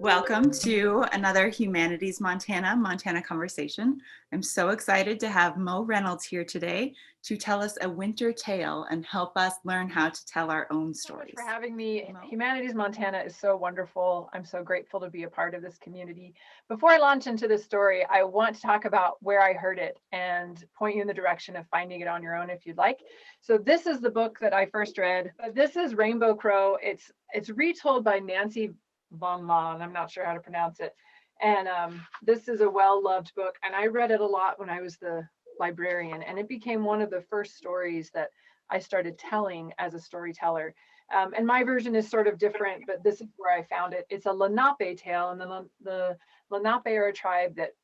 Welcome to another Humanities Montana conversation. I'm so excited to have Mo Reynolds here today to tell us a winter tale and help us learn how to tell our own stories. Thank you so much for having me. Mo? Humanities Montana is so wonderful. I'm so grateful to be a part of this community. Before I launch into this story, I want to talk about where I heard it and point you in the direction of finding it on your own if you'd like. So this is the book that I first read. This is Rainbow Crow. It's retold by Nancy Von Law, I'm not sure how to pronounce it. And this is a well-loved book, and I read it a lot when I was the librarian, and it became one of the first stories that I started telling as a storyteller. And my version is sort of different, but this is where I found it. It's a Lenape tale, and the Lenape are a tribe that,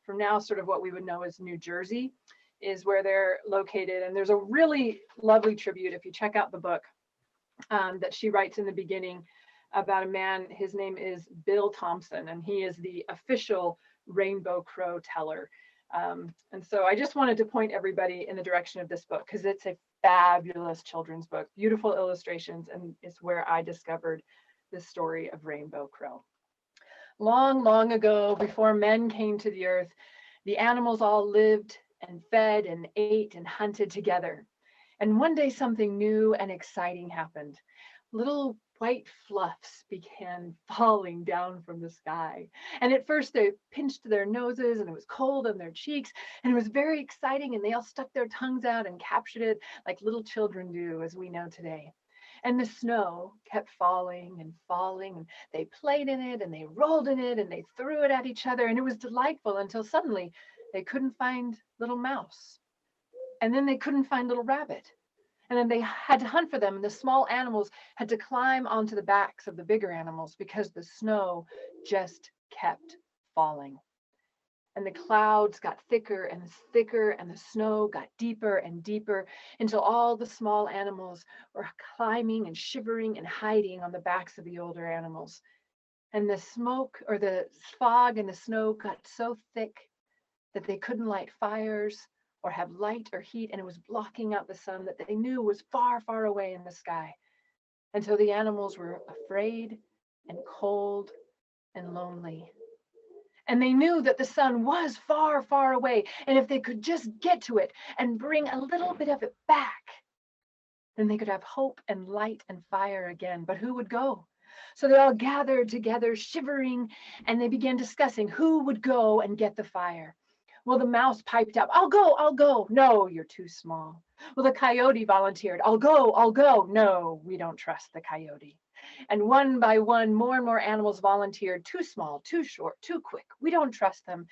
from now, sort of what we would know as New Jersey, is where they're located. And there's a really lovely tribute if you check out the book that she writes in the beginning about a man. His name is Bill Thompson, and he is the official Rainbow Crow teller. And so I just wanted to point everybody in the direction of this book because it's a fabulous children's book, beautiful illustrations, and it's where I discovered the story of Rainbow Crow. Long, long ago, before men came to the earth, the animals all lived and fed and ate and hunted together. And one day something new and exciting happened. Little white fluffs began falling down from the sky. And at first they pinched their noses and it was cold on their cheeks and it was very exciting, and they all stuck their tongues out and captured it like little children do, as we know today. And the snow kept falling and falling, and they played in it and they rolled in it and they threw it at each other, and it was delightful until suddenly they couldn't find little mouse. And then they couldn't find little rabbit. And then they had to hunt for them, and the small animals had to climb onto the backs of the bigger animals because the snow just kept falling. And the clouds got thicker and thicker, and the snow got deeper and deeper until all the small animals were climbing and shivering and hiding on the backs of the older animals. And the smoke, or the fog and the snow, got so thick that they couldn't light fires or have light or heat, and it was blocking out the sun that they knew was far, far away in the sky. And so the animals were afraid and cold and lonely. And they knew that the sun was far, far away, and if they could just get to it and bring a little bit of it back, then they could have hope and light and fire again. But who would go? So they all gathered together, shivering, and they began discussing who would go and get the fire. Well, the mouse piped up, I'll go, I'll go. No, you're too small. Well, the coyote volunteered, I'll go, I'll go. No, we don't trust the coyote. And one by one, more and more animals volunteered, too small, too short, too quick. We don't trust them.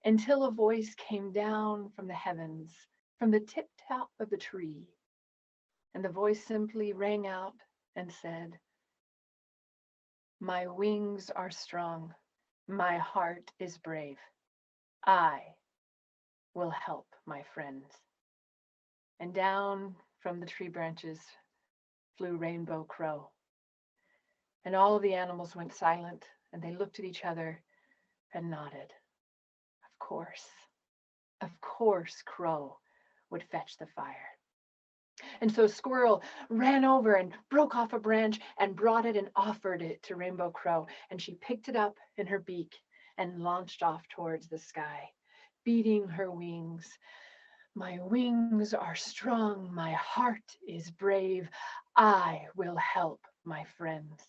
Until a voice came down from the heavens, from the tip top of the tree. And the voice simply rang out and said, my wings are strong. My heart is brave. I will help my friends. And down from the tree branches flew Rainbow Crow. And all of the animals went silent, and they looked at each other and nodded. Of course, Crow would fetch the fire. And so Squirrel ran over and broke off a branch and brought it and offered it to Rainbow Crow. And she picked it up in her beak and launched off towards the sky, beating her wings. My wings are strong, my heart is brave. I will help my friends.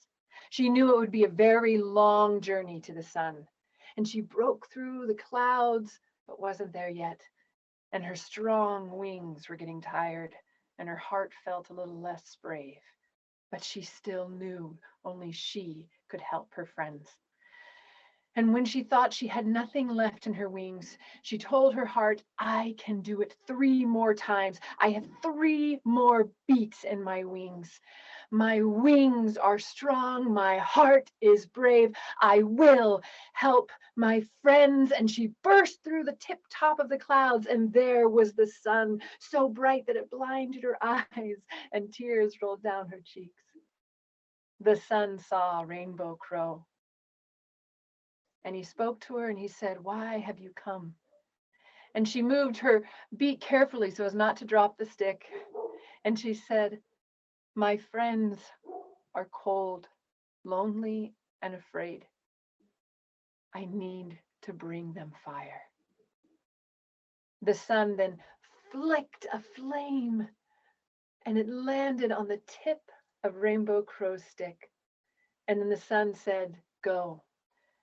She knew it would be a very long journey to the sun, and she broke through the clouds, but wasn't there yet. And her strong wings were getting tired, and her heart felt a little less brave. But she still knew only she could help her friends. And when she thought she had nothing left in her wings, she told her heart, I can do it 3 more times. I have 3 more beats in my wings. My wings are strong. My heart is brave. I will help my friends. And she burst through the tip top of the clouds, and there was the sun, so bright that it blinded her eyes, and tears rolled down her cheeks. The sun saw Rainbow Crow, and he spoke to her and he said, why have you come? And she moved her beak carefully so as not to drop the stick. And she said, my friends are cold, lonely, and afraid. I need to bring them fire. The sun then flicked a flame, and it landed on the tip of Rainbow Crow's stick. And then the sun said, "Go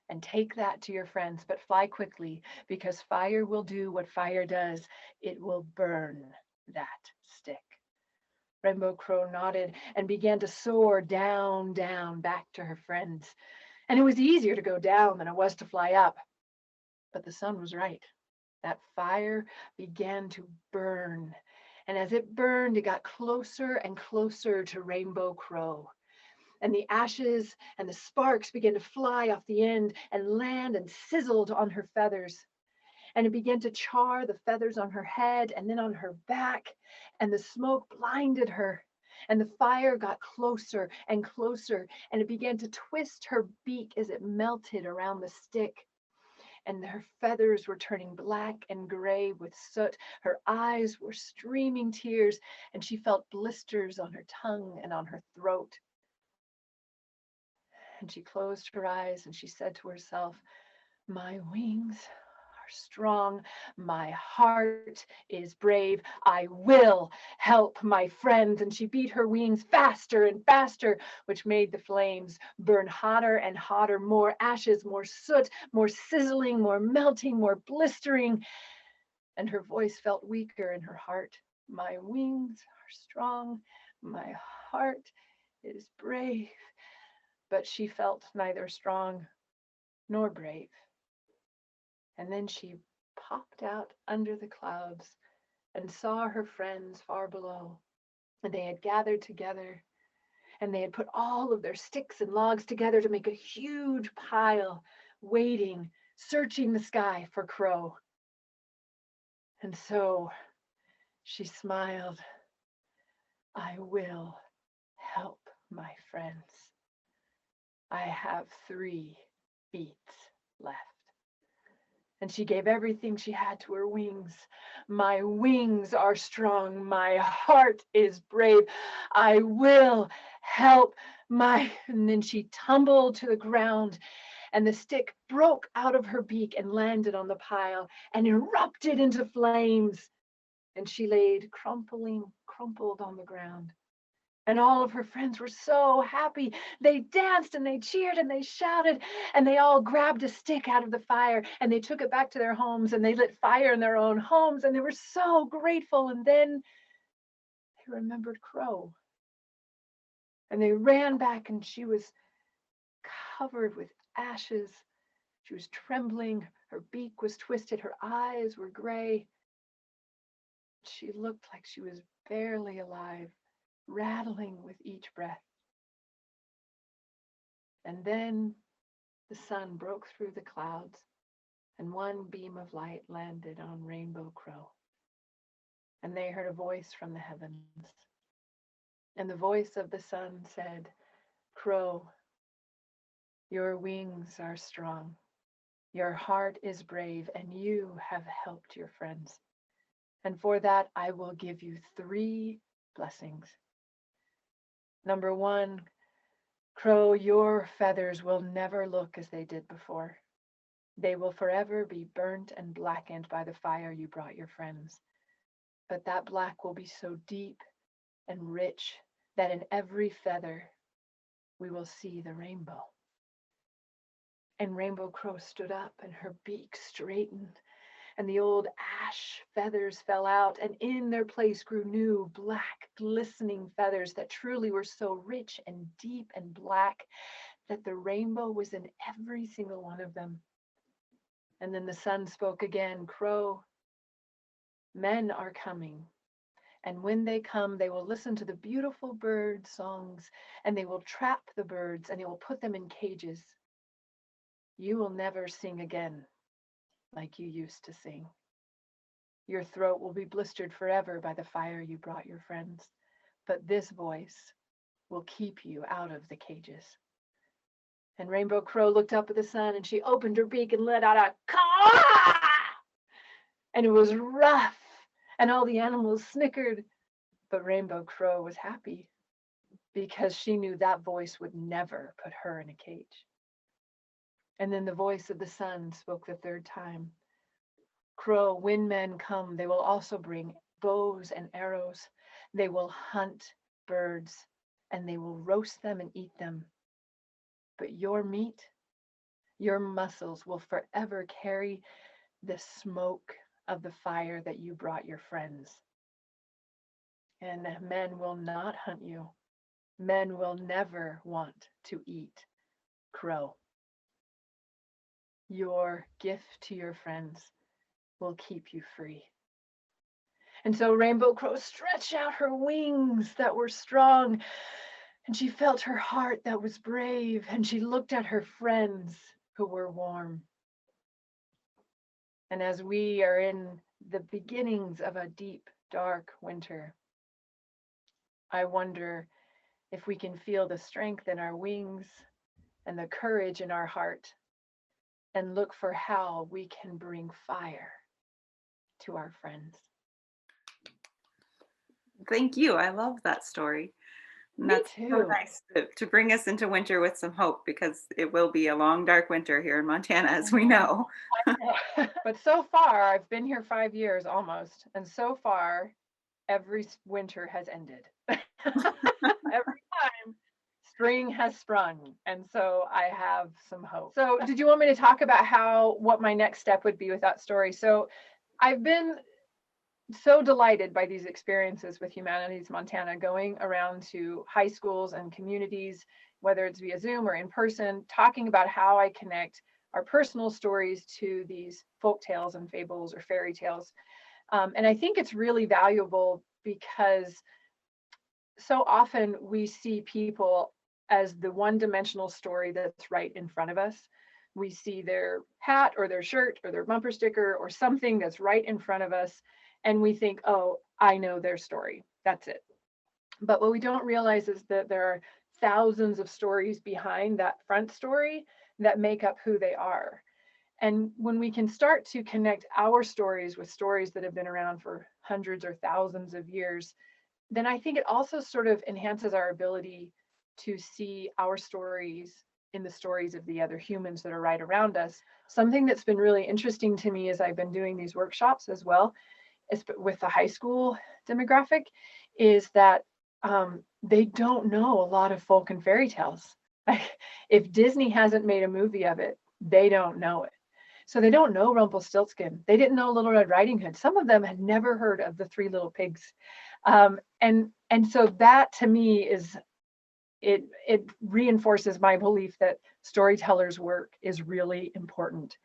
and take that to your friends, but fly quickly, because fire will do what fire does. It will burn that stick." Rainbow Crow nodded and began to soar down, down, back to her friends. And it was easier to go down than it was to fly up. But the sun was right. That fire began to burn. And as it burned, it got closer and closer to Rainbow Crow. And the ashes and the sparks began to fly off the end and land and sizzled on her feathers. And it began to char the feathers on her head and then on her back. And the smoke blinded her. And the fire got closer and closer. And it began to twist her beak as it melted around the stick. And her feathers were turning black and gray with soot. Her eyes were streaming tears, and she felt blisters on her tongue and on her throat. And she closed her eyes and she said to herself, "My wings are strong. My heart is brave. I will help my friends." And she beat her wings faster and faster, which made the flames burn hotter and hotter, more ashes, more soot, more sizzling, more melting, more blistering. And her voice felt weaker in her heart. "My wings are strong. My heart is brave." But she felt neither strong nor brave. And then she popped out under the clouds and saw her friends far below. And they had gathered together and they had put all of their sticks and logs together to make a huge pile, waiting, searching the sky for Crow. And so she smiled. "I will help my friends. I have 3 beats left." And she gave everything she had to her wings. "My wings are strong. My heart is brave. I will help my..." And then she tumbled to the ground, and the stick broke out of her beak and landed on the pile and erupted into flames. And she laid crumpled on the ground. And all of her friends were so happy. They danced and they cheered and they shouted, and they all grabbed a stick out of the fire and they took it back to their homes and they lit fire in their own homes, and they were so grateful. And then they remembered Crow, and they ran back, and she was covered with ashes. She was trembling. Her beak was twisted. Her eyes were gray. She looked like she was barely alive, rattling with each breath. And then the sun broke through the clouds, and one beam of light landed on Rainbow Crow. And they heard a voice from the heavens. And the voice of the sun said, "Crow, your wings are strong. Your heart is brave, and you have helped your friends. And for that, I will give you 3 blessings. Number 1, Crow, your feathers will never look as they did before. They will forever be burnt and blackened by the fire you brought your friends. But that black will be so deep and rich that in every feather we will see the rainbow." And Rainbow Crow stood up, and her beak straightened, and the old ash feathers fell out, and in their place grew new, black, glistening feathers that truly were so rich and deep and black that the rainbow was in every single one of them. And then the sun spoke again, "Crow, men are coming. And when they come, they will listen to the beautiful bird songs, and they will trap the birds, and they will put them in cages. You will never sing again like you used to sing. Your throat will be blistered forever by the fire you brought your friends, but this voice will keep you out of the cages." And Rainbow Crow looked up at the sun, and she opened her beak and let out a caw! And it was rough, and all the animals snickered. But Rainbow Crow was happy because she knew that voice would never put her in a cage. And then the voice of the sun spoke the third time. Crow, when men come, they will also bring bows and arrows. They will hunt birds and they will roast them and eat them. But your meat, your muscles will forever carry the smoke of the fire that you brought your friends. And men will not hunt you. Men will never want to eat crow. Your gift to your friends will keep you free. And so Rainbow Crow stretched out her wings that were strong, and she felt her heart that was brave, and she looked at her friends who were warm. And as we are in the beginnings of a deep, dark winter, I wonder if we can feel the strength in our wings and the courage in our heart and look for how we can bring fire to our friends. Thank you. I love that story. And Me that's so too. nice to bring us into winter with some hope, because it will be a long, dark winter here in Montana, I as we know. know. But so far, I've been here 5 years almost, and so far, every winter has ended. Every time spring has sprung, and so I have some hope. So, did you want me to talk about what my next step would be with that story? So, I've been so delighted by these experiences with Humanities Montana, going around to high schools and communities, whether it's via Zoom or in person, talking about how I connect our personal stories to these folk tales and fables or fairy tales. And I think it's really valuable because so often we see people as the one-dimensional story that's right in front of us. We see their hat or their shirt or their bumper sticker or something that's right in front of us, and we think, oh, I know their story. That's it. But what we don't realize is that there are thousands of stories behind that front story that make up who they are. And when we can start to connect our stories with stories that have been around for hundreds or thousands of years, then I think it also sort of enhances our ability to see our stories in the stories of the other humans that are right around us. Something that's been really interesting to me as I've been doing these workshops as well, is with the high school demographic, is that they don't know a lot of folk and fairy tales. If Disney hasn't made a movie of it, they don't know it. So they don't know Rumpelstiltskin. They didn't know Little Red Riding Hood. Some of them had never heard of the Three Little Pigs. And so that to me is, it reinforces my belief that storytellers' work is really important,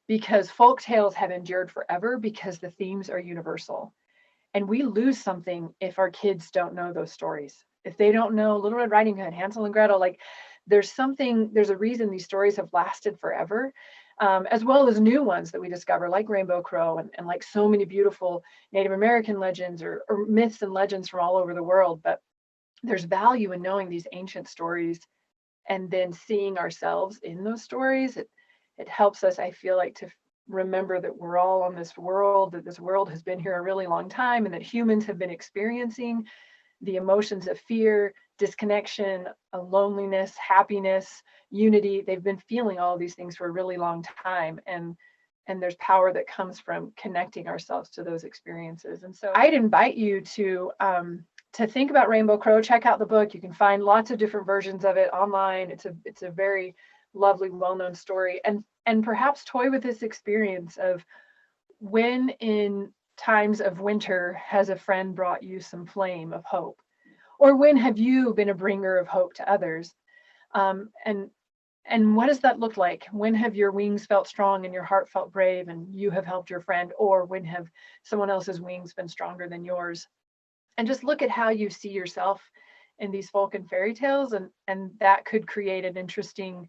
because folk tales have endured forever because the themes are universal. And we lose something if our kids don't know those stories. If they don't know Little Red Riding Hood, Hansel and Gretel, like there's a reason these stories have lasted forever. As well as new ones that we discover, like Rainbow Crow, and like so many beautiful Native American legends or myths and legends from all over the world. But there's value in knowing these ancient stories and then seeing ourselves in those stories. It helps us, I feel like, to remember that we're all on this world, that this world has been here a really long time, and that humans have been experiencing the emotions of fear, disconnection, loneliness, happiness, unity. They've been feeling all of these things for a really long time. And there's power that comes from connecting ourselves to those experiences. And so I'd invite you to think about Rainbow Crow. Check out the book. You can find lots of different versions of it online. It's a very lovely, well-known story. And perhaps toy with this experience of, when in times of winter has a friend brought you some flame of hope? Or when have you been a bringer of hope to others? And what does that look like? When have your wings felt strong and your heart felt brave and you have helped your friend? Or when have someone else's wings been stronger than yours? And just look at how you see yourself in these folk and fairy tales, and that could create an interesting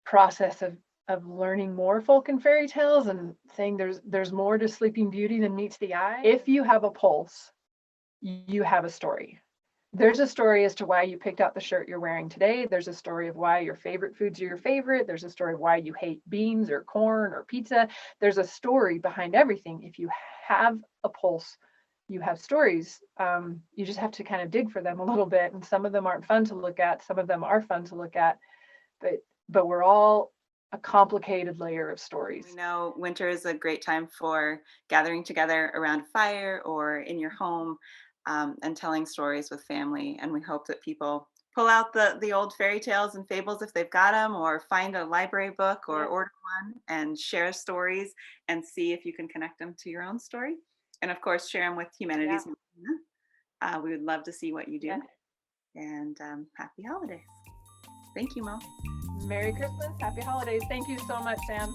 process of learning more folk and fairy tales and saying there's more to Sleeping Beauty than meets the eye. If you have a pulse, you have a story. There's a story as to why you picked out the shirt you're wearing today. There's a story of why your favorite foods are your favorite. There's a story of why you hate beans or corn or pizza. There's a story behind everything. If you have a pulse, you have stories. You just have to kind of dig for them a little bit. And some of them aren't fun to look at. Some of them are fun to look at. But we're all a complicated layer of We stories. know winter is a great time for gathering together around a fire or in your home, and telling stories with family. And we hope that people pull out the old fairy tales and fables if they've got them, or find a library book or Yeah, order one and share stories and see if you can connect them to your own story. And of course, share them with yeah, Humanities. We would love to see what you yeah. do. And happy holidays. Thank you, Mo. Merry Christmas, happy holidays. Thank you so much, Sam.